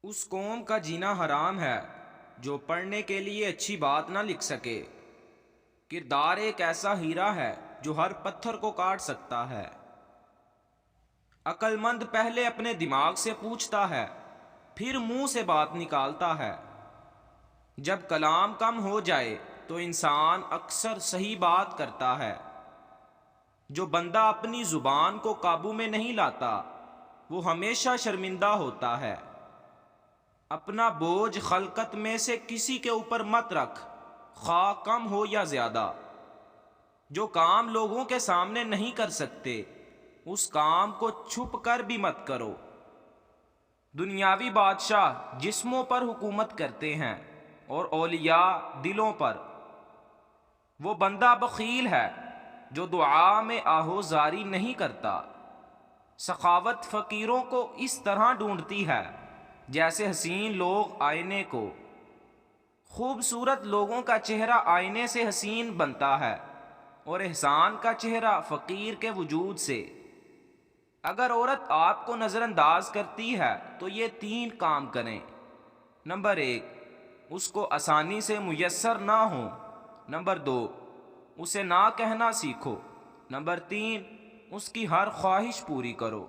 اس قوم کا جینا حرام ہے جو پڑھنے کے لیے اچھی بات نہ لکھ سکے۔ کردار ایک ایسا ہیرا ہے جو ہر پتھر کو کاٹ سکتا ہے۔ عقل مند پہلے اپنے دماغ سے پوچھتا ہے، پھر منہ سے بات نکالتا ہے۔ جب کلام کم ہو جائے تو انسان اکثر صحیح بات کرتا ہے۔ جو بندہ اپنی زبان کو قابو میں نہیں لاتا وہ ہمیشہ شرمندہ ہوتا ہے۔ اپنا بوجھ خلقت میں سے کسی کے اوپر مت رکھ، خواہ کم ہو یا زیادہ۔ جو کام لوگوں کے سامنے نہیں کر سکتے اس کام کو چھپ کر بھی مت کرو۔ دنیاوی بادشاہ جسموں پر حکومت کرتے ہیں اور اولیاء دلوں پر۔ وہ بندہ بخیل ہے جو دعا میں آہوزاری نہیں کرتا۔ سخاوت فقیروں کو اس طرح ڈھونڈتی ہے جیسے حسین لوگ آئینے کو۔ خوبصورت لوگوں کا چہرہ آئینے سے حسین بنتا ہے اور احسان کا چہرہ فقیر کے وجود سے۔ اگر عورت آپ کو نظر انداز کرتی ہے تو یہ 3 کام کریں۔ نمبر 1، اس کو آسانی سے میسر نہ ہو۔ نمبر 2، اسے نہ کہنا سیکھو۔ نمبر 3، اس کی ہر خواہش پوری کرو۔